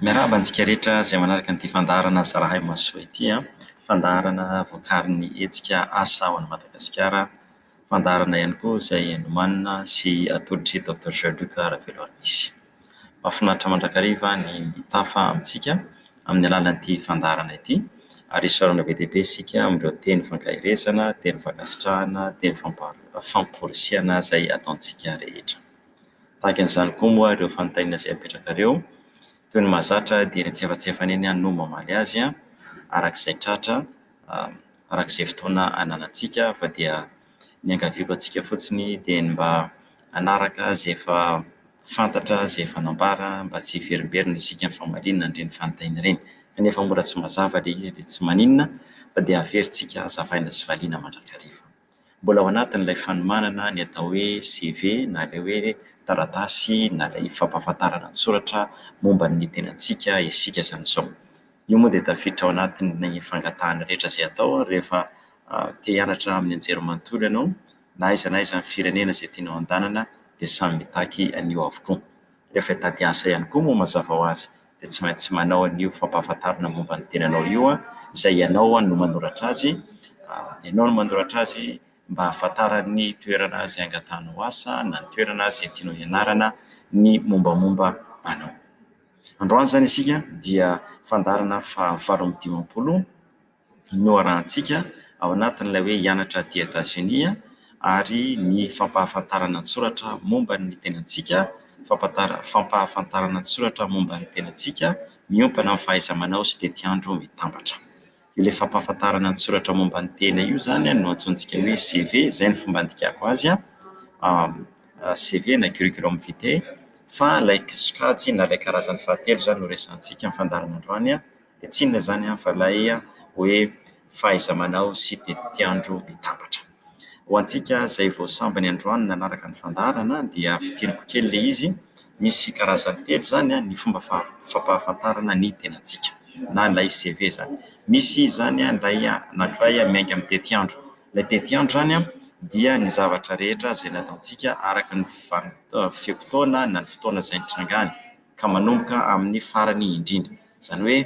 Miarahaba antsika rehetra izay manaraka an'ity fandaharana zarahay masoa ity an. Fandaharana voakarin'ny hetsika asa ao an'i Madagasikara. Fandaharana ihany koa izay nomanina sy atolotr'i Dr Jean-Luc Raveloarimisy. Mahafinaritra mandrakariva ny mitafa amintsika amin'ny alalan'ity fandaharana ity ary isaorana be dia be isika amin'ireo teny fankahirezana, teny fankasitrahana, teny famporisihana izay ataontsika rehetra. Tahaka an'izany koa moa ireo fanontaniana izay apetraka ireo, toy ny mahazatra dia ny tsefatsefany eny no mamaly azy an, arak'izay tratra, arak'izay fotoana ananantsika fa dia ny ankaviako antsika fotsiny dia ny mba hanaraka izay efa fantatra, izay efa nambara mba tsy hiverimberina isika amin'ny famalinana an'ireny fanontaniana ireny. Kanefa mora tsy mazava ilay izy dia tsy maninona fa dia averintsika hazavaina sy valiana mandrakariva. Mbola ao anatin'ilay fanomanana ny atao hoe CV na ilay hoe taratasy na ilay fampahafantarana an-tsoratra momba ny tenantsika isika izany izao. Io moa dia tafiditra ao anatin'ny fangatahana rehetra izay atao rehefa te hianatra amin'ny anjerimanontolo ianao na aiza ny firenena izay tianao handehanana dia samy mitaky an'io avokoa. Rehefa hitady asa ihany koa moa mazava ho azy dia tsy maintsy manao an'io fampahafantarana momba ny tenanao io izay ianao no manoratra azy. Ianao no manoratra azy mba hahafantarany toerana izay angatahanao asa na ny toerana izay tianao hianarana ny mombamomba anao. Androany izany isika dia fandaharana faha-18 no arahantsika ao anatin'ilay hoe hianatra aty Etazonia ary ny fampahafantarana an-tsoratra momba ny tenantsika, fampahafantarana an-tsoratra momba ny tenantsika miompana amin'ny fahaiza-manao sy tetiandro mitambatra. Ilay fampahafantarana an-tsoratra momba ny tena io izany no antsointsika hoe CV, izay ny fomba andikako azy CV na curriculum vitae, fa ilay sokajy na ilay karazany fahatelo izany no resantsika amin'ny fandaharana androany dia tsy inona izany fa ilay hoe fahaiza-manao sy tetiandro mitambatra. Ho antsika izay vao sambany androany nanaraka ny fandaharana dia fitiniko kely ilay izy. Misy karazany telo izany ny fomba fampahafantarana ny tenantsika na ilay CV izany. Misy izany ilay anankiray miainga amin'ny tetiandro. Ilay tetiandro izany dia ny zavatra rehetra izay nataontsika araka ny fiam-potoana na ny fotoana izay nitrangany ka manomboka amin'ny farany indrindra. Izany hoe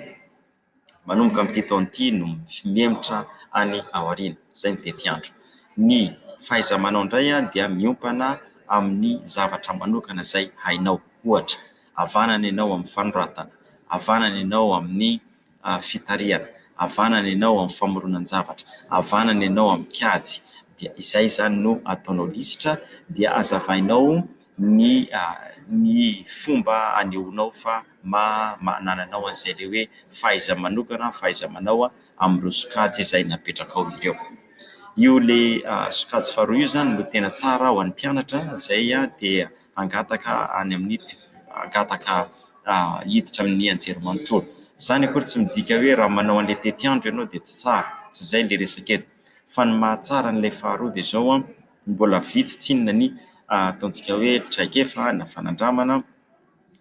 manomboka amin'ity taona ity no miemotra any aoriana, izay ny tetiandro. Ny fahaiza-manao indray dia miompana amin'ny zavatra manokana izay hainao. Ohatra, havanana ianao amin'ny fanoratana, havanana ianao amin'ny fitariana, havanana ianao amin'ny famoronan-javatra, havanana ianao amin'ny kajy, dia izay izany no ataonao lisitra dia hazavainao ny fomba anehoanao fa manananao an'izay ilay hoe fahaiza-manokana, fahaiza-manao amin'ireo sokajy izay napetraka ao ireo. Io ilay sokajy faharoa io izany no tena tsara ho an'ny mpianatra izay dia hangataka any amin'ny hangataka hiditra amin'ny anjerimanontolo. Izany akory tsy midika hoe raha manao an'ilay tetiandro ianao dia tsy tsara, tsy izay ilay resaka eto. Fa ny mahatsara n'ilay faharoa dia izao mbola vitsy tsinona ny ataontsika hoe traikefa na fanandramana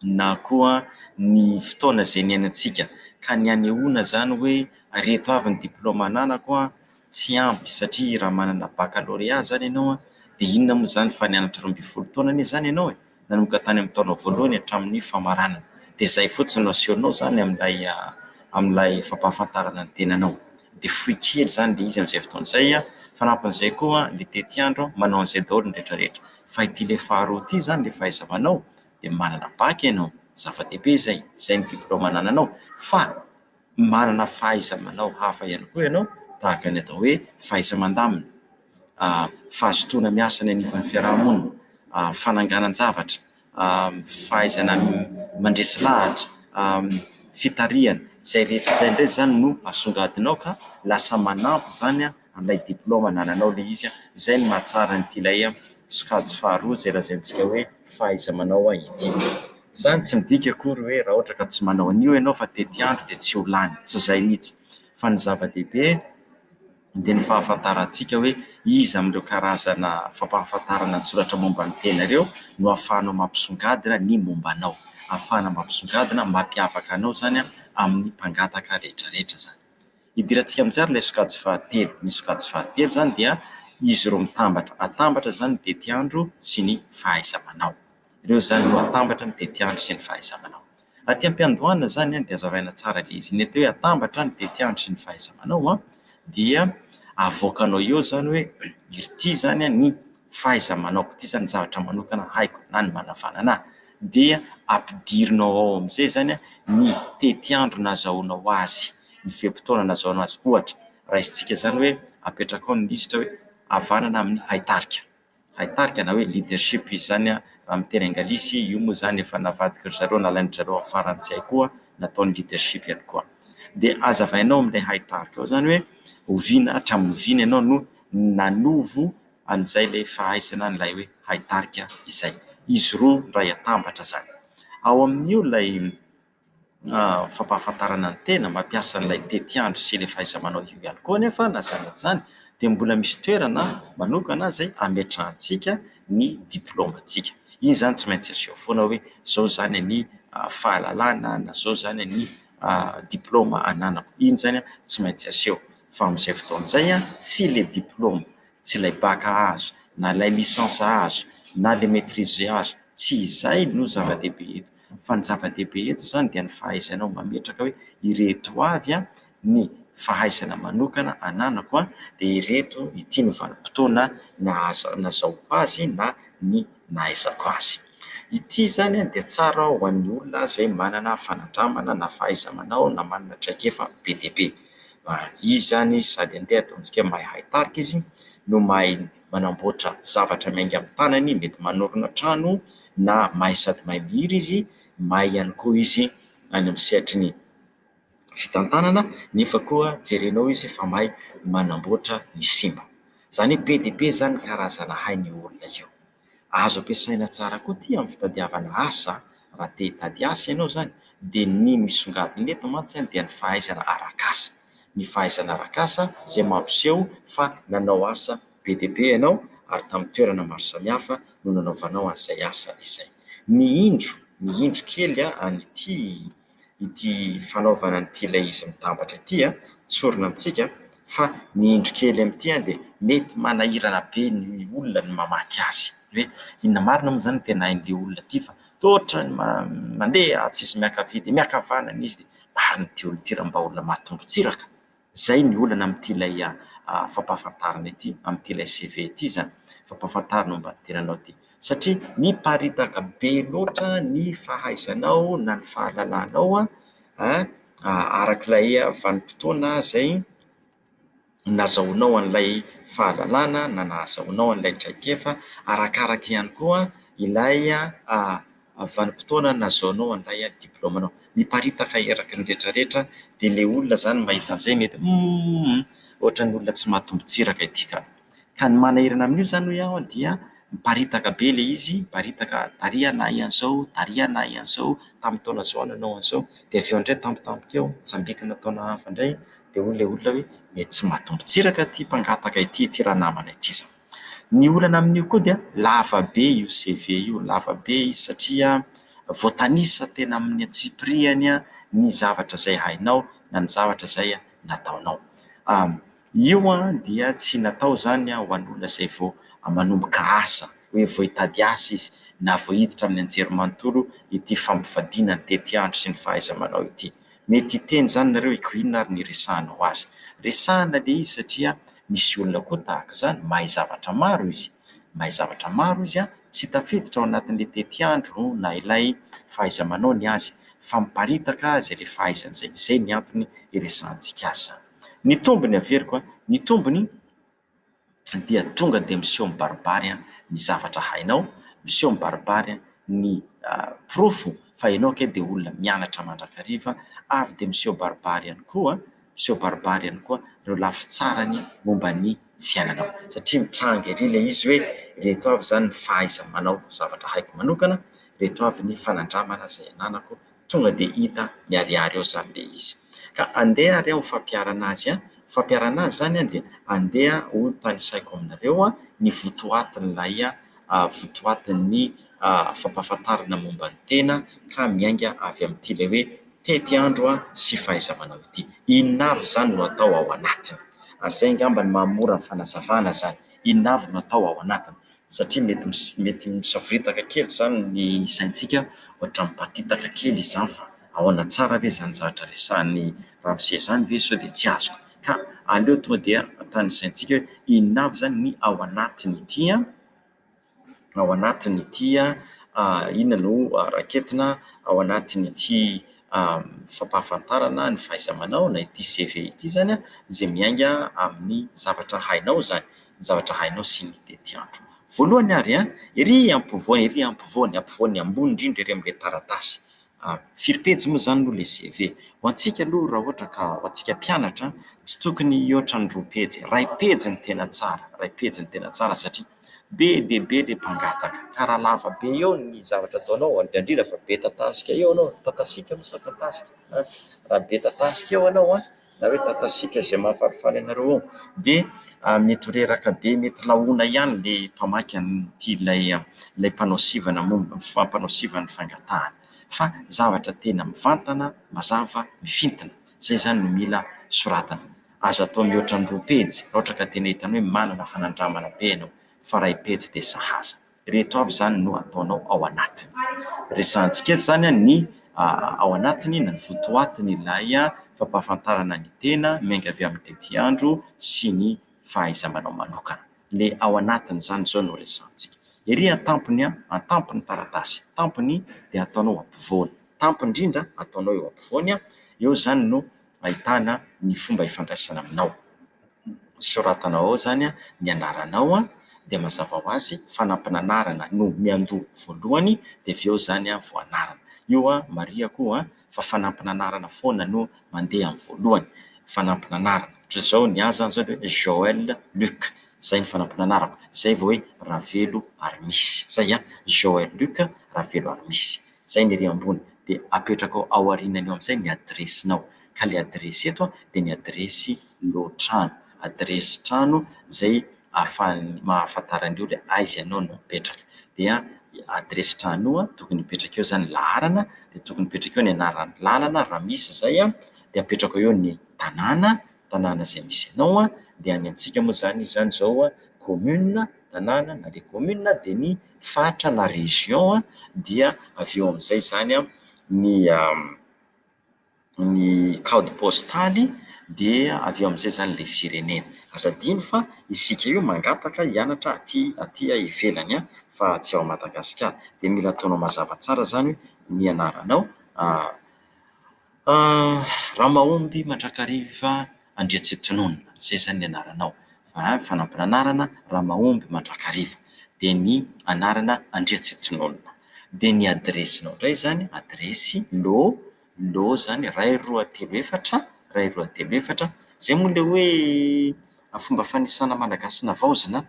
na koa ny fotoana izay niainantsika ka ny anehoana izany hoe reto avy ny diplaoma ananako tsy ampy satria raha manana baccalauréat izany ianao dia inona moa izany fa nianatra 12 taona anie izany ianao nanomboka tany amin'ny taona voalohany hatramin'ny famaranana. Dia izay fotsiny no asehonao izany amin'ilay fampahafantarana ny tenanao. Dia fohy kely izany ilay izy amin'izay fotoana izay. Fanampin'izay koa ilay tetiandro manao an'izay daholo ny rehetrarehetra. Fa ity ilay faharoa ity izany ilay fahaiza-manao dia manana bac ianao, zava-dehibe izay ny diplaoma anananao, fa manana fahaiza-manao hafa ihany koa ianao tahaka ny atao hoe fahaiza-mandamina, fahazotoana miasa ny anivon'ny fiarahamonina, fananganan-javatra, fahaizana mandresy lahatra, fitariana, izay rehetra izay indray izany no asongadinao ka lasa manampy izany amin'ilay diplaoma anananao ilay izy. Izay ny mahatsara n'ity ilay sokajy faharoa izay lazaintsika hoe fahaiza-manao ity. Izany tsy midika akory hoe raha ohatra ka tsy manao an'io ianao fa tetiandro dia tsy ho lany, tsy izay mihitsy. Fa ny zava-dehibe dia ny fahafantarantsika hoe iza amin'ireo karazana fampahafantarana an-tsoratra momba ny tena ireo no ahafahanao mampisongadina ny mombanao, ahafahana mampisongadina mampiavaka anao izany amin'ny mpangataka rehetrarehetra izany. Idirantsika amin'izay ary ilay sokajy fahatelo. Ny sokajy fahatelo izany dia izy roa mitambatra. Atambatra izany ny tetiandro sy ny fahaiza-manao. Ireo izany no atambatra ny tetiandro sy ny fahaiza-manao. Aty am-piandohana zany dia azavaina tsara ilay izy. Ny atao hoe atambatra ny tetiandro sy ny fahaiza-manao dia avoakanao eo zany hoe ity zany ny fahaiza-manaoko, ity zany zavatra manokana haiko na ny manavana anahy, dia ampidirinao ao amin'izay zany ny tetiandro nahazoanao azy, ny feim-potoana nahazoanao azy. Ohatra raisitsika zany hoe apetraka ao ny lisitra hoe havanana amin'ny haitarika. Haitarika na hoe leadership izy zany raha amin'ny teny anglisy, io moa zany efa navadiky ry zareo nalainy zareo amin'ny farantsay koa nataony leadership ihany koa. Dia azavainao amin'ilay haitarika ao zany hoe oviana hatramin'ny oviana ianao no nanovo an'izay ilay fahaizana an'ilay hoe haitarika izay. Izy roa ray atambatra zany. Ao amin'io ilay fampahafantarana ny tena mampiasa an'ilay tetiandro sy ilay fahaiza-manao io ihany koa nefa na zany na tsy zany dia mbola misy toerana manokana izay ametrahantsika ny diplaomantsika. Iny zany tsy maintsy aseho foana hoe zao zany ny fahalalana na zao zany ny diplaoma ananako. Iny zany tsy maintsy aseho. Fa amin'izay fotoana izay tsy ilay diplaoma, tsy ilay baka azo, na ilay lisansa azo, na ilay maîtrise azo, tsy izay no zava-dehibe eto. Fa ny zava-dehibe eto zany dia ny fahaizanao mametraka hoe ireto avy ny fahaizana manokana ananako dia ireto ity ny vanim-potoana nahazoako azy na ny nahaizako azy. Ity zany dia tsara ho an'ny olona izay manana fanandramana na fahaiza-manao na manana traikefa be dia be. Izy zany sady andeha ataontsika mahay haitarika izy no mahay manamboatra zavatra miainga amin'ny tanany, mety manorina trano na mahay sady mahay mihira izy, mahay ihany koa izy any amin'ny sehatry ny fitantanana, nefa koa jerenao izy fa mahay manamboatra ny simba. Zany hoe be dia be zany karazana hainy olona io. Azo ampiasaina tsara koa ity amin'ny fitadiavana asa. Raha te hitady asa ianao zany dia ny misongadina eto mantsy dia ny fahaizana arak'asa. Ny fahaizana arak'asa izay mampiseho fa nanao asa be dia be ianao ary tamin'ny toerana maro samihafa no nanaovanao an'izay asa izay. Ny indro kely ity fanaovana an'ity ilay izy mitambatra ity tsorina amintsika, fa ny indro kely amin'ity dia mety manahirana be ny olona ny mamaky azy. Hoe inona marina moa zany tena hain'ilay olona ity fa toa ohatrany mandeha tsisy miankavidy, miankavanana izy dia marina ity olona ity raha mba olona mahatombo-tsiraka. Zay ny olana amin'ity ilay fampahafantarana ity, amin'ity ilay CV ity zany, fampahafantarana momba ny tenanao ity. Satria miparitaka be loatra ny fahaizanao na ny fahalalanao arak'ilay vanim-potoana izay nahazoanao an'ilay fahalalana na nahazoanao an'ilay traikefa, arakaraka ihany koa ilay vanim-potoana nahazoanao an'ilay diplaomanao. Miparitaka eraky ny rehetrarehetra dia ilay olona zany mahita an'izay mety ohatran'ny olona tsy mahatombo-tsiraka ity ka. Ka ny manahirana amin'io zany hoe aho dia miparitaka be ilay izy, miparitaka taria nahay an'izao, taria nahay an'izao, tamin'ny taona izao nanao an'izao, dia avy eo indray tampotampoka eo tsambikina taona hafa indray dia hoy ilay olona hoe mety tsy mahatombo-tsiraka ity mpangataka ity raha namana ity zao. Ny olana amin'io koa dia lava be io CV io, lava be izy satria voatanisa tena amin'ny atsipiriany ny zavatra izay hainao na ny zavatra izay nataonao. Io dia tsy natao zany ho an'olona izay vao manomboka asa, hoe vao hitady asa izy na vao hiditra amin'ny anjerimanontolo ity fampivadiana ny tetiandro sy ny fahaiza-manao ity. Mety hiteny zany nareo inona ary ny resahanao azy. Resahana ilay izy satria misy olona koa tahaka izany mahay zavatra maro izy. Mahay zavatra maro izy tsy tafiditra ao anatin'ilay tetiandro na ilay fahaiza-manao ny azy, fa miparitaka izay ilay fahaizany izay. Izay ny antony iresahantsika azy zany. Ny tombony averiko, ny tombony dia tonga dia miseho mibaribary ny zavatra hainao, miseho mibaribary ny porofo fa ianao ange dia olona mianatra mandrakariva, avy dia miseho baribary ihany koa, miseho baribary ihany koa ireo lafitsarany momba ny fiainanao. Satria mitranga ery ilay izy hoe ireto avy zany ny fahaiza-manao zavatra haiko manokana, ireto avy ny fanandramana izay ananako, tonga dia hita miharihary eo zany ilay izy. Ka andeha ary aho ho fampiarana azy. Fampiarana azy zany dia andeha ho tanisaiko aminareo ny votoatin'ilay votoatin'ny fampahafantarana momba ny tena ka miainga avy amin'ity ilay hoe tetiandro sy fahaiza-manao ity. Inona avy zany no atao ao anatiny? Izay angamba ny mahamora ny fanazavana zany. Inona avy no atao ao anatiny? Satria mety misavoritaka kely zany ny saintsika, ohatra mipatitaka kely izany fa ahoana tsara ve zany zavatra resahan'ny ramose zany ve sao dia tsy azoko ka aleo tonga dia tanysaintsika hoe inona avy zany ny ao anatiny ity ao anatiny ity inona no raketina ao anatiny ity fampahafantarana ny fahaiza-manao na ity CV ity zany zay miainga amin'ny zavatra hainao zany, ny zavatra hainao sy ny tetiandro. Voalohany ary ery ampovoany ambony indrindra ery amin'ilay taratasy. Firy pejy moa zany no le CV? Ho antsika aloha raha ohatra ka ho antsika mpianatra tsy tokony hihoatra ny 2 pejy, 2 pejy ny tena tsara, 2 pejy ny tena tsara satria be dia be le mpangataka ka raha lava be eo ny zavatra ataonao indrindra fa be tatasika eo anao, tatasika moa sa tatasika, raha be tatasika eo anao na hoe tatasika zay mahafalifaly anareo eo dia mety reraka be, mety lahoana ihany le mpamaky an'ity ilay mpanao sivana mpanao sivana fangatahana fa zavatra tena mivantana, mazava, mifintina, zay zany no mila soratana. Azo atao mihoatra ny 2 pejy raha ohatra ka tena hitanao hoe manana fanandramana be ianao, fa 2 pejy dia sahaza. Reto avy zany no ataonao ao anatiny. Resahantsika eto zany ny ao anatiny na ny votoatiny ilay fampahafantarana ny tena miainga avy amin'ny tetiandro sy ny fahaiza-manao manokana. Le ao anatiny zany zao no resahantsika. Ery an-tampony taratasy, tampony dia ataonao ampovoany, tampony indrindra ataonao eo ampovoany eo zany no ahitana ny fomba ifandraisana aminao. Soratanao ao zany ny anaranao dia mazava ho azy fanampina anarana no miandoha voalohany dia avy eo zany vao anarana. Io marihako fa fanampina anarana foana no mandeha amin'ny voalohany, fanampina anarana. Ohatra zao ny ahy zany zao dia Joël Luc, zay ny fanampina anarako, zay vao hoe Ravelo Armisy, zay Joël Luc Ravelo Armisy, zay ny ery ambony dia apetraka ao aorianany eo amin'izay ny adresinao, ka le adresy eto dia ny adresy lohatrano, adresy trano zay mahafantara an'ireo le aiza ianao no mipetraka. Dia adresy trano io tokony hipetraka eo zany laharana, dia tokony hipetraka eo ny anaran'ny lalana raha misy zay dia apetraka eo ny tanàna zay misy ianao dia any amintsika moa zany zao commune, tanàna na le commune dia ny faritra na région dia avy eo amin'izay zany ny code postaly dia avy eo amin'izay zany le firenena. Aza adino fa isika io mangataka hianatra aty ivelany fa tsy ao Madagasikara dia mila ataonao mazava tsara zany ny anaranao Ramahomby Mandrakariva Andriatsitononona, zay zany ny anaranao, fanampina anarana Ramahomby Mandrakariva dia ny anarana Andriatsitononona. Dia ny adresinao indray zany adresy lo zany 234 zay moa le hoe fomba fanisana malagasy navaozina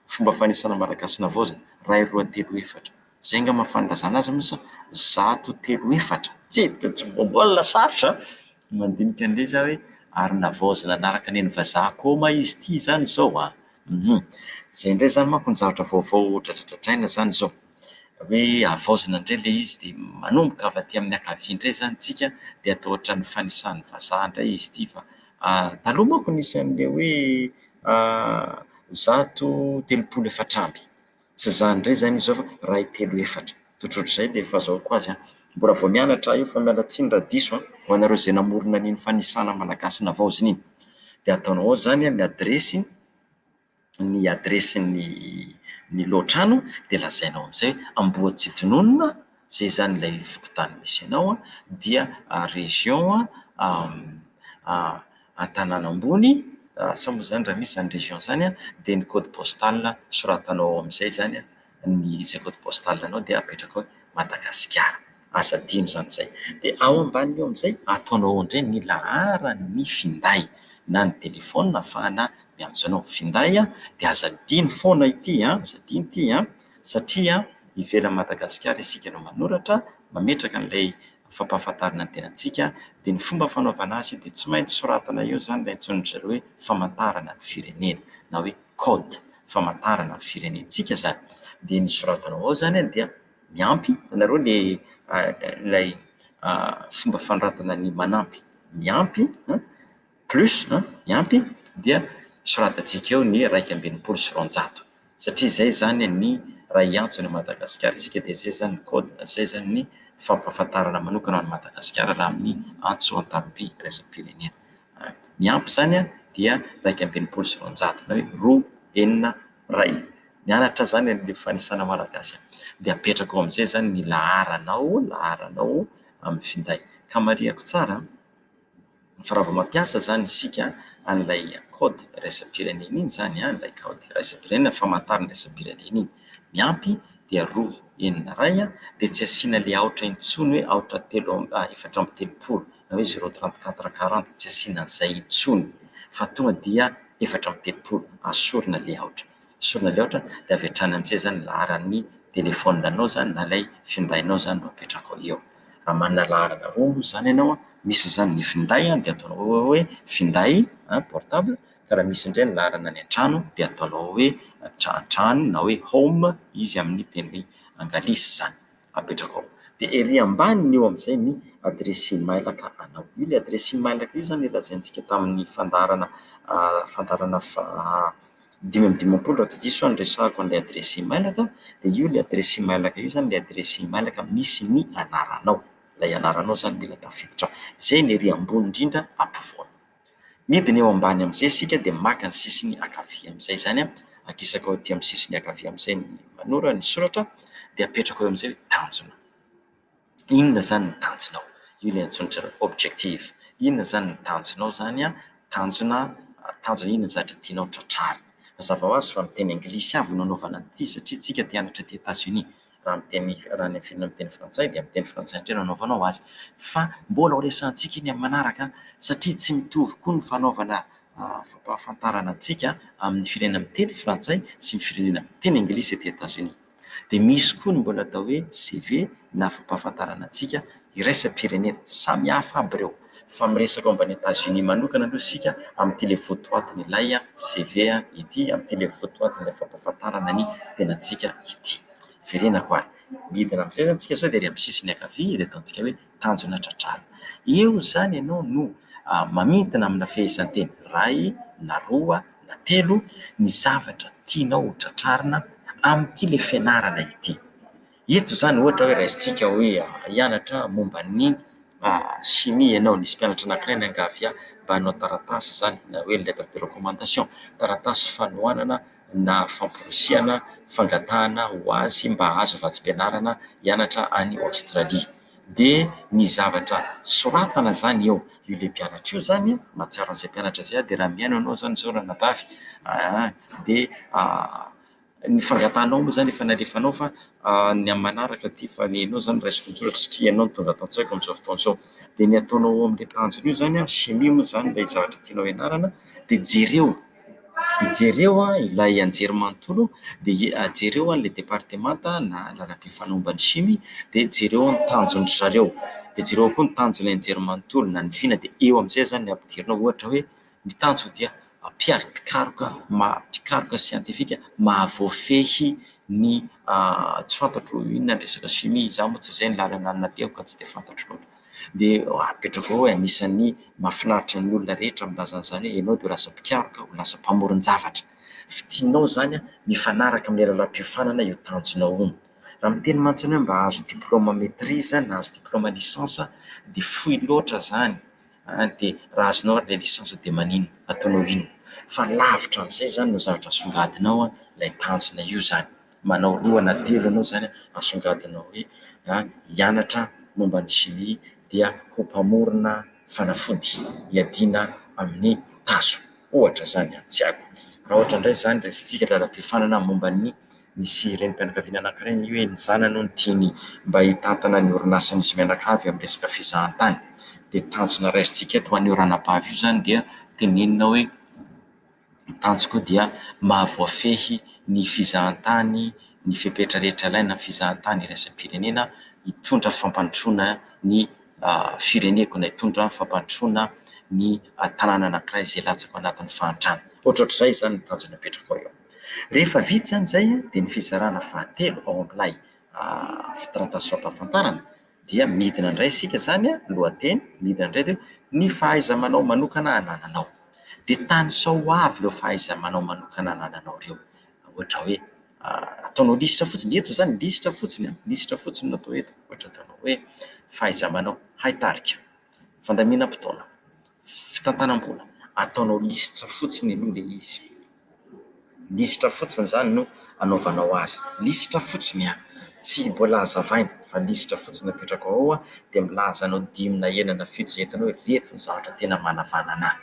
fomba fanisana malagasy navaozina 234 zay nga mahafanilazana azy moa sa 134 tsy mbola sarotra mandinika an'ilay za hoe ary navaozina anaraka neny vazaha koma izy ity zany zao zay indray zany manko ny zavatra vaovao dradradradraina zany zao hoe avaozina indray le izy dia manomboka avy aty amin'ny ankavia indray zany tsika dia atao ohatran'ny fanisan'ny vazaha indray izy ity fa taloha manko nisy an'ilay hoe 134 amby, tsy zany indray zany izy zao fa 234 totrotr'izay dia fahazahoako azy mbola vao mianatra io fa miala tsiny raha diso ho anareo izay namorona an'iny fanisana malagasy navaozina iny dia ataonao ao zany ny adresin'ny lohatrano dia lazainao amin'izay Ambohitsitononona, zay zany ilay fokontany misy ianao dia région Antananambony sa moa zany raha misy zany région zany dia ny code postal soratanao amin'izay zany ny zay code postal anao dia apetraka hoe Madagasikara. Aza adino zany zay dia ao ambaniny eo amin'izay ataonao ao indray ny laharan'ny finday na ny telefona ahafahana miantso anao. Finday dia aza adino foana ity aza adino ity satria ivelan'i Madagasikara isika no manoratra mametraka an'ilay fampahafantarana ny tenantsika dia ny fomba fanaovana azy dia tsy maintsy soratana eo zany ilay antsoin'ny zareo hoe famantarana ny firenena na hoe code famantarana ny firenentsika zany dia ny soratanao ao zany dia miampy ianareo ilay fomba fanoratana ny manampy miampy plus miampy dia soratantsika eo ny 280 sy 300 satria zay zany ny ray antso ny Madagasikara isika dia zay zany code, zay zany ny fampahafantarana manokana ny Madagasikara raha amin'ny antso an-taroby raisam-pirenena. Ny ampy zany dia 1.9 na hoe 2.9 mianatra zany ny fanisana malagasy dia apetraka ao amin'izay zany ny laharanao amin'ny finday ka marihako tsara fa raha vao mampiasa zany isika an'ilay code raisam-pirenena iny zany ilay code raisam-pirenena famantarana raisam-pirenena iny miampy dia 2.9 dia tsy asiana le aotra intsony hoe aotra 4.3 na hoe 0.34.40 tsy asiana an'izay intsony fa tonga dia 4.3 asorina le aotra dia avy hatrany amin'izay zany laharan'ny telefonanao zany na ilay findainao zany no apetraka eo. Raha manana laharana roa moa zany ianao misy zany ny finday dia ataonao hoe finday portable ka raha misy indray ny laharana ny an-trano dia ataonao hoe trano na hoe home izy amin'ny teny anglisy zany apetraka ao. Dia ery ambaniny eo amin'izay ny adresy mailaka anao. Io le adresy mailaka io zany lazaintsika tamin'ny fandarana 5 raha tsy diso ny resahako an'ilay adresy mailaka dia io le adresy mailaka io zany le adresy mailaka misy ny anaranao. Ilay anaranao zany mila tafiditra ao. Zay ny ery ambony indrindra ampovoany. Midina eo ambany amin'izay isika dia maka ny sisiny ankavia amin'izay zany akisaka ao aty amin'ny sisiny ankavia amin'izay ny manora ny soratra dia apetraka eo amin'izay tanjona. Inona zany ny tanjonao? Io le antsoina objectif. Inona zany ny tanjonao zany tanjona inona zatra tianao tratrarina. Mazava ho azy fa amin'ny teny anglisy avy no anaovana an'ity satria tsika te hianatra aty États-Unis. Raha ny firenena amin'ny teny frantsay dia amin'ny teny frantsay indray no anaovanao azy fa mbola ho resahantsika iny amin'ny manaraka satria tsy mitovy koa ny fanaovana fampahafantarana antsika amin'ny firenena amin'ny teny frantsay sy ny firenena amin'ny teny anglisy aty États-Unis. Dia misy koa ny mbola atao hoe CV na fampahafantarana antsika iraisam-pirenena samy hafa aby ireo fa miresaka ao ambany États-Unis manokana aloha isika amin'ity le votoatiny ilay CV ity amin'ity le votoatiny fampahafantarana ny tenantsika ity. Verenako ary midina amin'izay zany tsika sao dia ery amin'ny sisiny ankavia dia ataontsika hoe tanjona tratrarina. Eo zany ianao no mamintana amina fehezanteny iray na roa na telo ny zavatra tianao ho tratrarina amin'ity le fianarana ity. Eto zany ohatra hoe raisintsika hoe hianatra momba ny chimie ianao, nisy mpianatra anankiray niangavy mba hanao taratasy zany na hoe lettre de recommandation, taratasy fanohanana na famporosiana fangatahana ho azy mba hahazo vatsim-pianarana hianatra any Aostralia. Dia ny zavatra soratana zany eo. Io le mpianatra io zany mahatsiaro an'izay mpianatra izay dia raha mihaino ianao zany zao ranabavy dia ny fangatahanao moa zany efa nalefanao fa ny amin'ny manaraka ty fa ny hainao zany raisiko an-tsoratra satria ianao no tonga ato an-tsaiko amin'izao fotoana izao. Dia ny ataonao amin'ilay tanjona io zany chimie moa zany ilay zavatra tianao hianarana dia jereo ilay anjerimanontolo dia jereo an'ilay departemanta na lalam-pifanomban'ny chimie dia jereo ny tanjon'ny zareo dia jereo koa ny tanjon'ny anjerimanontolo na ny vina dia eo amin'izay zany ny ampidirinao ohatra hoe ny tanjo dia pikaroka siantifika mahavoafehy ny tsy fantatro inona ny resaka chimie izaho moa tsy izay ny lalana nalehako ka tsy dia fantatro loatra. Dia apetraka ao hoe anisan'ny mahafinaritra ny olona rehetra milaza an'izany hoe ianao dia ho lasa mpikaroka, ho lasa mpamoron-javatra. Fitianao zany mifanaraka amin'ny lalam-piofanana io tanjonao io. Raha miteny mantsiny hoe mba hahazo diplôma maîtrise na hahazo diplôma licence dia fohy loatra zany. Dia raha azonao ary ilay licence dia manino ataonao inona fa lavitra an'izay zany no zavatra asongadinao ilay tanjona io zany. Manao 2 na 3 ianao zany asongadinao hoe hianatra momba ny chimie dia ho mpamorona fanafody hiadiana amin'ny tazo ohatra zany tsy haiko. Raha ohatra indray zany raisintsika lalam-piofanana momba ny misy renim-pianakaviana anankiray hoe ny zanany no tiany mba hitantana ny orinasan'izy mianakavy amin'ny resaka fizahantany dia tanjona raisintsika eto ho an'io ranabavy io zany dia tenenina hoe tanjoko dia mahavoafehy ny fizahantany ny fepetra rehetra ilaina ny fizahantany iraisam-pirenena hitondra fampandrosoana ny fireneko na hitondra fampandrosoana ny tanàna anankiray izay latsaka anatin'ny fahantrana. Ohatrohatr'izay zany ny tanjona apetraka ao eo. Rehefa vita zany zay dia ny fizarana fahatelo ao amin'ilay taratasy fampahafantarana dia midina indray isika zany lohateny midina indray dia ny fahaiza-manao manokana anananao. Dia tany sao avy ireo fahaiza-manao manokana anananao ireo. Ohatra hoe ataonao lisitra fotsiny eto zany lisitra fotsiny natao eto ohatra ataonao hoe fahaiza-manao haitarika fandaminam-potoana fitantanam-bola ataonao lisitra fotsiny aloha le izy lisitra fotsiny zany no anaovanao azy lisitra fotsiny tsy mbola hazavaina fa lisitra fotsiny apetraka ao dia milaza anao 5 na 6 fihetsehana hoe reto ny zavatra tena manavana anahy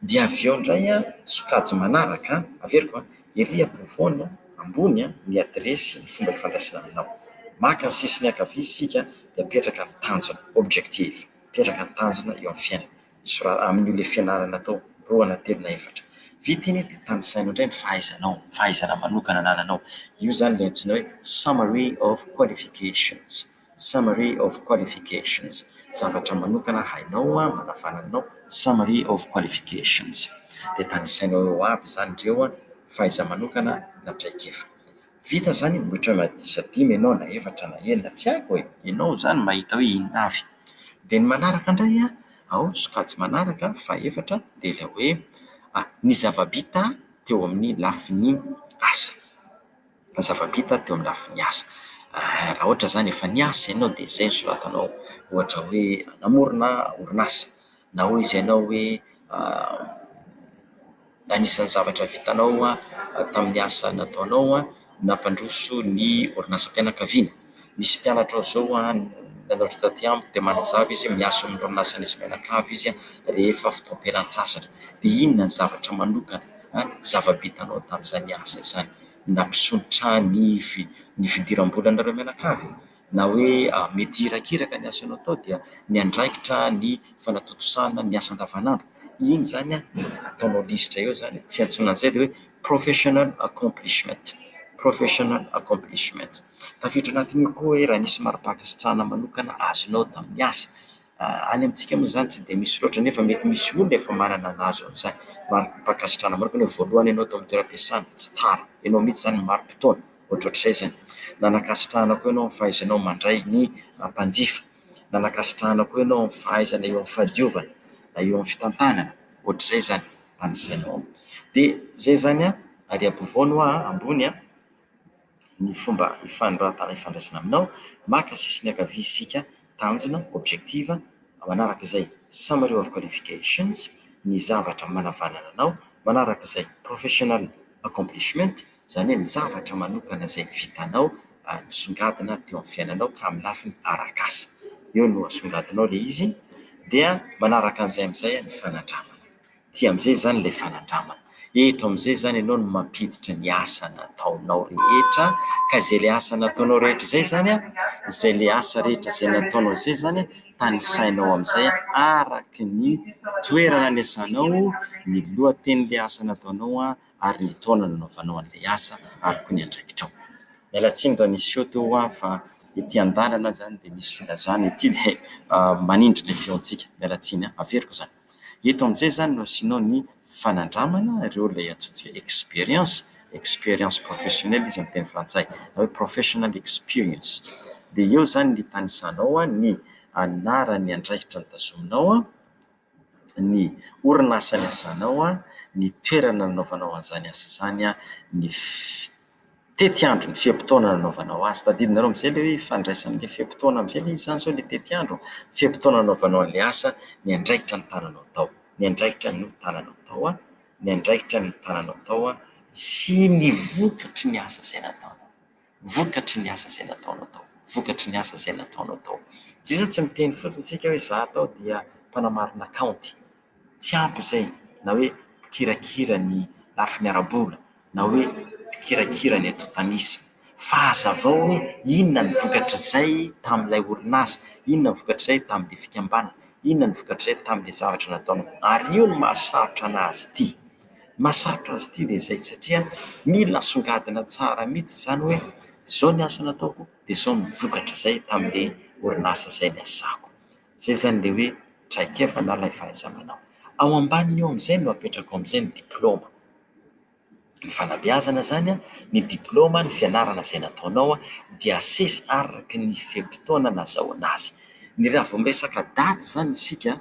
dia avy eo indray sokajy manaraka averiko ery ampovoany ambony ny adresy ny fomba ifandraisana aminao maka ny sisiny ankavia isika dia apetraka ny tanjona objectif apetraka ny tanjona eo amin'ny fiainana amin'io le fianarana atao 2 na 3 na 4 vita iny dia tanisainao indray ny fahaizana manokana anananao io zany le antsoina hoe summary of qualifications zavatra manokana hainao manafana anao summary of qualifications dia tanisainao eo avy zany ireo fahaiza-manokana na traikefa vita zany mbotra madisa-dimy ianao na 4 na 6 tsy haiko hoe ianao zany mahita hoe inona avy dia ny manaraka indray ao sokajy manaraka faha-4 dia ilay hoe ny zava-bita teo amin'ny lafiny asa zava-bita teo amin'ny lafiny asa raha ohatra zany efa niasa ianao dia izay soratanao ohatra hoe namorona orinasa na hoe izy ianao hoe anisan'ny zavatra vitanao tamin'ny asa nataonao nampandroso ny orinasam-pianakaviana misy mpianatra zao nanaotra taty amiko dia manazava izy miasa amin'ny orinasa nisy mianakavy izy rehefa fotoam-pialan-tsasatra dia inona ny zavatra manokana zava-bitanao tamin'izany asa izany nampisontra ny fidiram-bola anareo mianakavy na hoe mety hirakiraka ny asanao tao dia ny andraikitra ny fanatotosana ny asa andavanandro iny zany ataonao lisitra eo zany fiantsoanan'izay dia hoe professional accomplishment tafiditra anatin'io koa hoe raha nisy mari-pakasitrahana manokana azonao tamin'ny asa any amintsika moa zany tsy dia misy loatra nefa mety misy olona efa manana anazy an'izany mari-pakasitrahana manokana hoe voalohany ianao tao amin'ny toeram-piasana tsy tara ianao mihitsy zany mari-potoana ohatrohatr'izay zany nanakasitrahana koa ianao amin'ny fahaizanao mandray ny mpanjifa nanakasitrahana koa ianao amin'ny fahaizana eo amin'ny fahadiovana na eo amin'ny fitantanana ohatr'izay zany tanisainao dia zay zany ary ampovoany ambony ny fomba ifanoratana ifandraisana aminao maka sisiny ankavia isika tanjona objectif manaraka izay summary of qualifications ny zavatra manavanana anao manaraka izay professional accomplishment zany hoe ny zavatra manokana izay vitanao misongadina teo amin'ny fiainanao ka amin'ny lafiny arak'asa eo no asongadinao le izy dia manaraka an'izay amin'izay ny fanandramana ty amin'izay zany le fanandramana eto amin'izay zany ianao no mampiditra ny asa nataonao rehetra ka izay le asa nataonao rehetra izay zany izay le asa rehetra izay nataonao izay zany tanisainao amin'izay araky ny toerana niasanao ny lohatenin'le asa nataonao ary ny taona nanaovanao an'ilay asa ary koa ny andraikitrao mialatsiny raha nisy feo teo fa ety an-dalana zany dia misy filazana ety dia manindry ilay feontsika mialatsiny averiko zany eto amin'izay zany no asianao ny fanandramana ireo ilay antsointsika expérience professionnelle izy amin'ny teny frantsay na hoe professional experience dia eo zany ny tanisanao ny anarany andraikitra ny tazominao ny orinasa ny asanao ny toerana nanaovanao an'izany asa izany ny tety-andro ny fiam-potoana nanaovanao azy tadidinareo amin'izay le hoe fandraisan'le fiam-potoana amin'izay le izy zany zao le tety-andro fiam-potoana nanaovanao an'le asa ny andraikitra ny tananao tao ny andraikitra ny tananao tao ny andraikitra ny tananao tao sy ny vokatry ny asa izay nataonao vokatry ny asa izay nataonao tao vokatry ny asa izay nataonao tao tsy izy tsy miteny fotsiny tsika hoe za tao dia mpanamarina kaonty tsy ampy izay na hoe mpikirakira ny lafiny ara-bola na hoe mpikirakira ny ato-tanisa fa hazavao hoe inona ny vokatra izay tamin'ilay orinasa inona ny vokatra izay tamin'ilay fikambanana inona ny vokatra izay tamin'ilay zavatra nataonao ary io no mahasarotra anazy ity mahasarotra azy ity dia izay satria mila songadina tsara mihitsy zany hoe izao ny asa nataoko dia izao ny vokatra izay tamin'ilay orinasa izay ny asako izay zany le hoe traikefa na ilay fahaiza-manao ao ambaniny eo amin'izay no apetraka ao amin'izay ny diplôma ny fanabeazana zany ny diplôma ny fianarana izay nataonao dia asesy araky ny feim-potoana nazahoana azy ny raha vao miresaka daty zany isika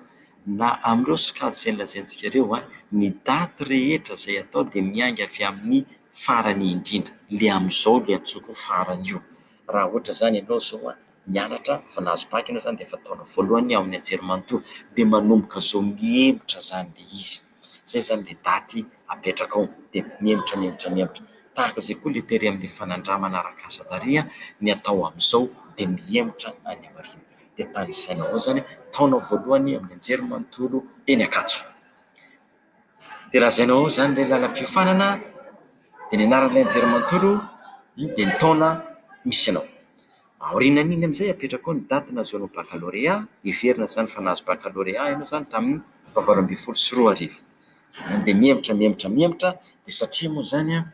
na amin'ireo sokajy izay nilazaintsika ireo ny daty rehetra izay atao dia miainga avy amin'ny farany indrindra, le amin'izao le antsoko farany io. Raha ohatra zany ianao zao mianatra fa nahazo bac ianao zany de efa taona voalohany ao amin'ny anjerimanontolo de manomboka zao mihemotra zany le izy. Zay zany le daty apetraka ao de mihemotra. Tahaka zay koa le tery amin'ny fanandramana arak'asa taria ny atao amin'izao de mihemotra any aoriana. De tanisaina ao zany taona voalohany amin'ny anjerimanontolo eny Ankatso. De lazainao ao zany le lalam-piofanana de ny anaran'ilay anjerimanontolo de ny taona misy anao. Aorianan'iny amizay apetraka ao ny daty nahazoanao baccalauréat, heverina zany fa nahazo baccalauréat ianao zany tamin'ny 2024. De mihemotra de satria moa zany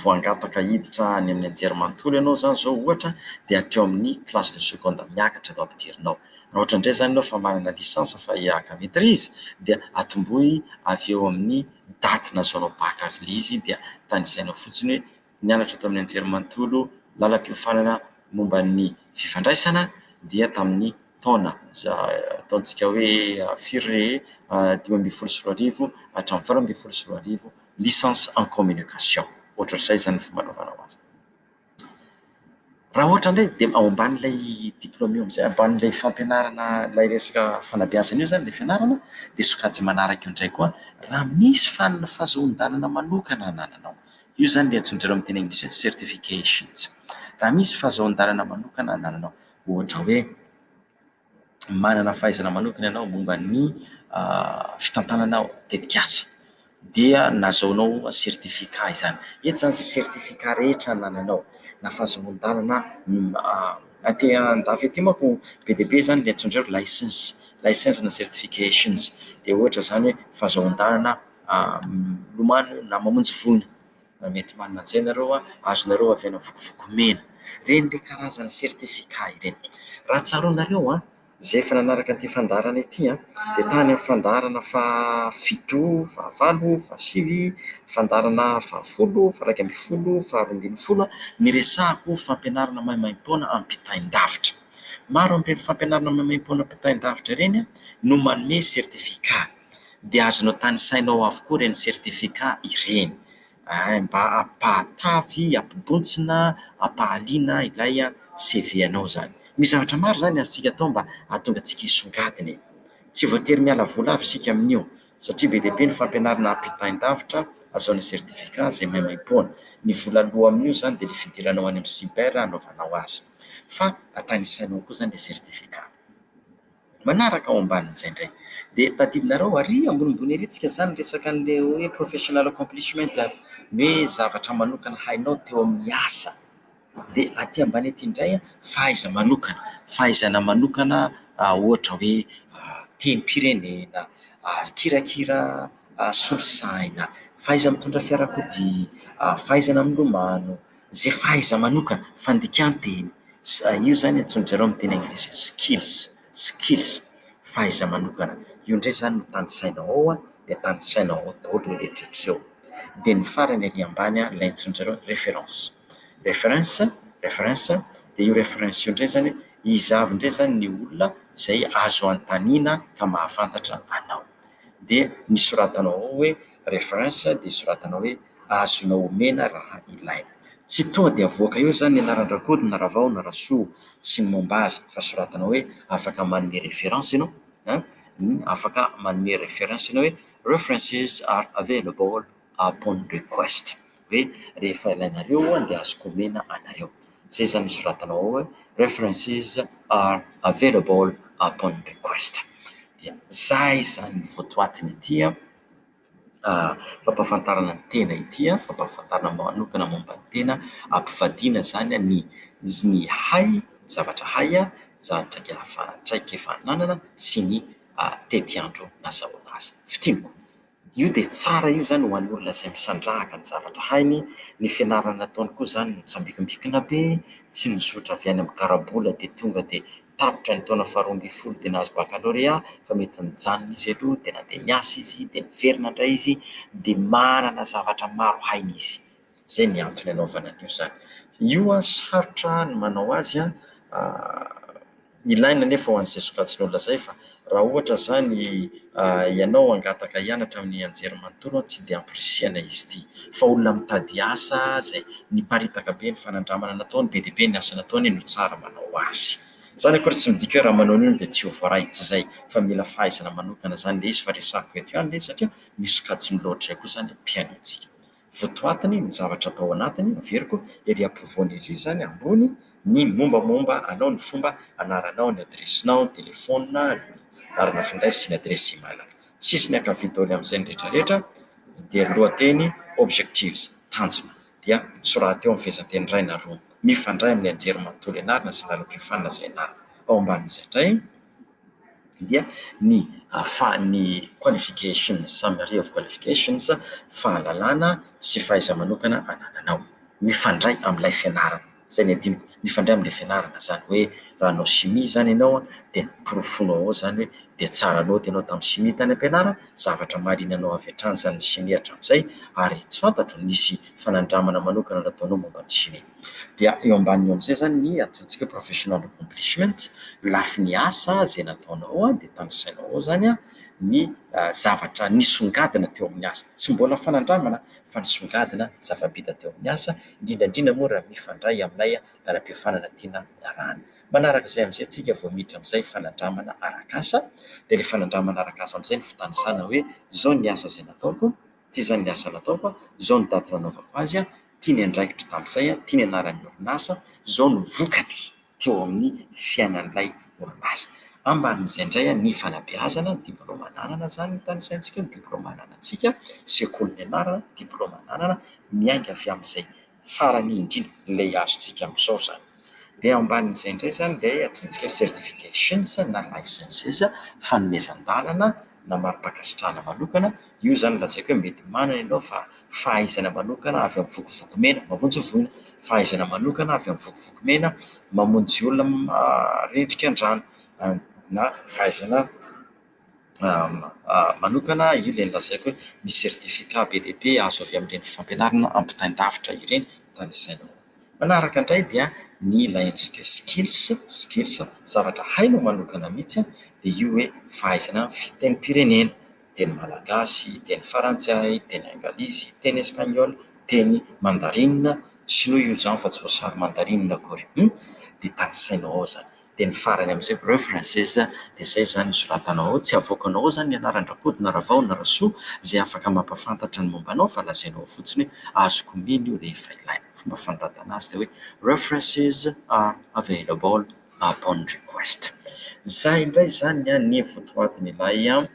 voangataka hiditra any amin'ny anjerimanontolo ianao zany zao ohatra de hatreo amin'ny classe de seconde miakatra no ampidirinao. Raha ohatra indray zany ianao fa manana licence fa hiaka maîtrise dia atombohy avy eo amin'ny daty nahazoanao bac le izy dia tanisainao fotsiny hoe nianatra tao amin'ny anjerimanontolo, lalam-piofanana momba ny fifandraisana dia tamin'ny taona ataontsika hoe firy 2024 hatramin'ny 2024 licence en communication. Ohatr'izay zany fomba azy. Raha ohatra indray de ao ambanin'ilay diplôme io amizay, ambanin'ilay fampianarana ilay resaka fanabeazana io zany le fianarana de sokajy manaraka eo indray koa raha misy fahazoan-dalana manokana anananao. Io zany le antsoindreo amin'ny teny anglisy certifications. Raha misy fahazoan-dalana manokana anananao, ohatra hoe manana fahaizana manokana ianao momba ny fitantanana tetikasa dia nahazoanao certificat izany. Eto zany zay certificat rehetra anananao na fahazoan-dalana aty andafy aty manko be dia be zany le antsoindreo license na certifications. De ohatra zany hoe fahazoan-dalana milomano na mamonjy vonona, mety manana an'izay nareo azonareo avy any vokovoko mena. Reny le karazana certificat ireny. Raha tsaroanareo zay efa nanaraka an'ity fandarana ity de tany amin'ny fandarana fahafito, fahavalo, fahasivy, fandarana fahafolo, faha 20, faha 20 ny resahako fampianarana maimaimpoana ampitain-davitra. Maro amin'ireny fampianarana maimaimpoana ampitain-davitra ireny no manome certificat de azonao tanisainao avokoa ireny certificat ireny mba hampatavy, hampibontsina, hampahaliana ilay CV anao zany. Misy zavatra maro zany azontsika atao mba hahatonga antsika hisongadina. Tsy voatery miala vola avy isika amin'io satria be dia be ny fampianarana ampitain-davitra ahazoana certificat zay maimaimpoana. Ny vola aloha amin'io zany de le fidiranao any amin'ny cyber anaovanao azy fa atanisainao koa zany le certificat. Manaraka ao ambanin'izay indray de tadidinareo arý ambonimbony ery tsika zany resaka an'le hoe professional accomplishment, ny hoe zavatra manokana hainao teo amin'ny asa. De aty ambany aty indray fahaizana manokana ohatra hoe tenim-pirenena, kirakira solosaina, fahaiza mitondra fiarakodia, fahaizana milomano, zay fahaiza manokana, fandikan-teny. Io zany antsoinjareo amin'ny teny anglisy skills, fahaiza manokana. Io indray zany no tanisainao ao de tanisainao ao daholo rehetrarehetra zao. De ny farany ery ambany ilay antsoinjareo référence de io référence io indray zany izavy indray zany ny olona zay azo antaniana ka mahafantatra anao. De nisoratanao ao hoe référence de soratanao hoe azonao omena raha ilaina. Tsy tonga de avoaka eo zany ny anaran-drakody na ravao na rasoa sy ny momba azy fa soratanao hoe afaka manome référence ianao afaka manome référence ianao hoe references are available upon request, hoe rehefa ilainareo de azoko omena anareo. Zay zany soratanao ao hoe references are available upon request. Dia zay zany votoatiny ity fampahafantarana ny tena ity fampahafantarana manokana momba ny tena ampivadiana zany ny hay zavatra hay zavatra efa nanana sy ny tety-andro nahazoana azy. Fitiniko io de tsara io zany ho an'ny olona izay misandrahaka ny zavatra hainy. Ny fianarana nataony koa zany mitsambikimbikina be, tsy nizotra avy any amin'ny karabola de tonga de tapitra ny taona faha 12 de nahazo baccalauréat fa mety nijanona izy aloha de nandeha niasa izy de niverina indray izy de manana zavatra maro hainy izy. Zay ny antony anaovana an'io zany. Io sarotra ny manao azy ilaina nefa ho an'izay sokatsin'olona zay fa raha ohatra zany ianao angataka hianatra amin'ny anjery manontolo tsy dia ampirisiana izy ity fa olona mitady asa zay niparitaka be ny fanandramana nataony be dia be ny asa nataony no tsara manao azy. Zany akory tsy midika hoe raha manao an'io dia tsy ho voaray, tsy izay fa mila fahaizana manokana zany le izy fa resahako eto ihany le izy satria misy sokajiny loatra zay koa zany ampiainantsika. Votoatiny ny zavatra atao anatiny averiko ery ampovoany ery zany ambony ny mombamomba anao ny fomba anaranao ny adresinao telefona arina finday sy ny adresy email. Sisy ny ankavia daholo amin'izay ny rehetrarehetra dia lohateny objectives tanjona dia sorata eo amin'ny fehezanteny iray na roa mifandray amin'ny anjery manontolo ianarana sy lalam-piofanana izay ianarana. Ao ambanin'izay indray dia ny qualifications, summary of qualifications, fahalalana sy fahaiza-manokana anananao mifandray amin'ilay fianarana. Zay ny adinoko, mifandray amin'ilay fianarana zany hoe raha anao chimie zany ianao dia porofonao ao zany hoe dia tsara noty ianao tamin'ny chimie tany am-pianarana, zavatra mahaliana anao avy hatrany zany ny chimie hatramin'izay ary tsy fantatro nisy fanandramana manokana nataonao momba ny chimie. Dia eo ambaniny eo amin'izay zany ny ataontsika professional accomplishment, lafiny asa zay nataonao dia tanisainao ao zany ny zavatra nisongadina teo amin'ny asa, tsy mbola fanandramana fa nisongadina zava-bita teo amin'ny asa, indrindrandrindra moa raha mifandray amin'ilay lalam-piofanana tiana iarahana. Manarak'izay amin'izay tsika vao miditra amin'izay fanandramana arak'asa dia ilay fanandramana arak'asa amin'izay ny fitanisana hoe izao ny asa izay nataoko, ity zany ny asa nataoko, izao ny daty nanaovako azy, ity ny andraikitra tamin'izay, ity ny anaran'ny orinasa, izao ny vokatry teo amin'ny fiainan'ilay orinasa. Ambanin'izay indray ny fanabeazana, diplôma ananana zany ny tanisaintsika, diplôma ananantsika, sekoly nianarana, diplôma ananana, miainga avy amin'izay farany indrindra ilay azontsika amin'izao zany. Dia ambanin'izay indray zany ilay ataontsika certifications na licenses, fanomezan-dalana na mari-pakasitrahana manokana. Io zany lazaiko hoe mety manana ianao fa fahaizana manokana avy amin'ny vokovoko mena mamonjy voina, fahaizana manokana avy amin'ny vokovoko mena mamonjy olona rendrika an-drano, na fahaizana manokana io le lazaiko hoe misy certificat be dia be azo avy amin'ireny fampianarana ampitain-davitra ireny tanisainao. Manaraka indray dia ny ilay antsika skills zavatra hainao manokana mihitsy dia io hoe fahaizana fitenim-pirenena, teny malagasy, teny farantsay, teny anglisy, teny espaniola, teny mandarinina sinoa io zany fa tsy voasary mandarinina akory dia tanisainao ao zany. Dia ny farany amin'izay references dia izay zany soratanao ao, tsy avoakanao ao zany ny anaran-drakody na ravao na rasoa izay afaka mampafantatra ny mombanao fa lazainao fotsiny hoe azoko mino io rehefa ilaina. Fomba fanoratana azy dia hoe references are available upon request. Zay indray zany ny votoatin'ilay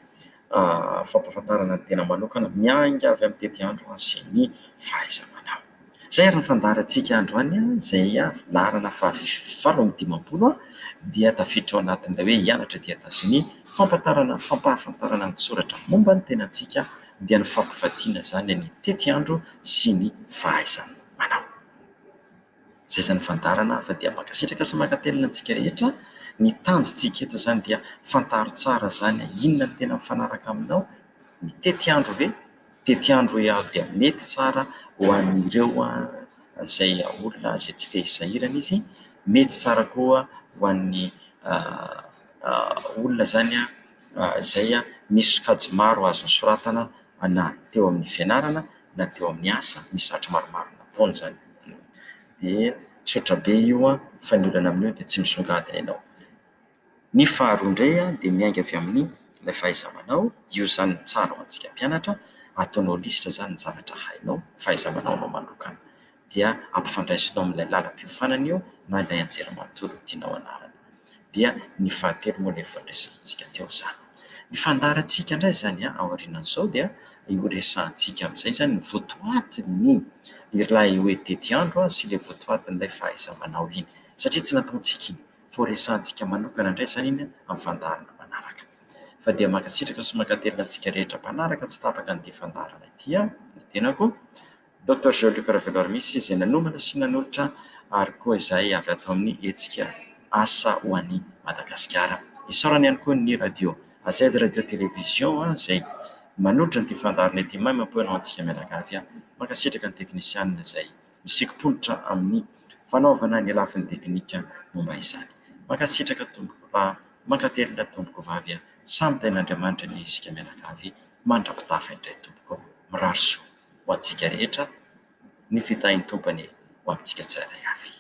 fampahafantarana ny tena manokana mianga avy amin'ny tety andro sy ny fahaiza-manao. Zay ary ny fandaharantsika androany izay laharana fahavalo amby dimampolo dia tafiditra ao anatin'ilay hoe hianatra aty Etazonia, fampahafantarana ny soratra momba ny tenantsika dia ny fampivadiana zany ny tety andro sy ny fahaiza-manao. Zay zany fandarana fa dia mankasitraka sy mankatelina antsika rehetra. Ny tanjontsika eto zany dia fantaro tsara zany inona ny tena mifanaraka aminao, ny tety andro ve, tety andro dia mety tsara ho an'ireo izay olona izay tsy te hisahirana izy, mety tsara koa ho an'ny olona zany izay misy sokajy maro azo soratana na teo amin'ny fianarana na teo amin'ny asa, misy zavatra maromaro nataony zany. Dia tsotra be io fa ny olana amin'io dia tsy misongadina ianao. Ny faharoa indray dia miainga avy amin'ny ilay fahaiza-manao, io zany ny tsara ho antsika mpianatra, ataonao lisitra zany ny zavatra hainao, fahaiza-manaonao manokana dia ampifandraisinao amin'ilay lalam-piofanana io na ilay anjery manontolo tianao anarana. Dia ny fahatelo moa ilay fandraisantsika teo zany. Ny fandaharantsika indray zany ao aorianan'izao dia io resantsika amin'izay zany ny votoatin'ny ilay hoe tety andro sy ilay votoatin'ilay fahaiza-manao iny satria tsy nataontsika iny fa resantsika manokana indray zany iny amin'ny fandaharana manaraka. Fa dia mankasitraka sy mankatelina antsika rehetra mpanaraka tsy tapaka an'ity fandaharana ity ny tenako Dr. Jean-Luc Raveloarmisy izay nanomana sy nanolotra ary koa izay avy atao amin'ny hetsika asa ho an'i Madagasikara. Isaorana ihany koa ny radio AZ radio télévision izay manolotra n'ity fandaharana ity mampoana antsika mianakavy mankasitraka ny teknisianina izay misikimponitra amin'ny fanaovana ny alafin'ny teknika momba izany. Mankasitraka tomboko. mankatelina tomboko vavy samy ten'Andriamanitra ny isika mianakavy mandrapitafa indray tomboko mirary soa ho antsika rehetra ny fitahin'ny tompony ho amintsika tsirairay avy.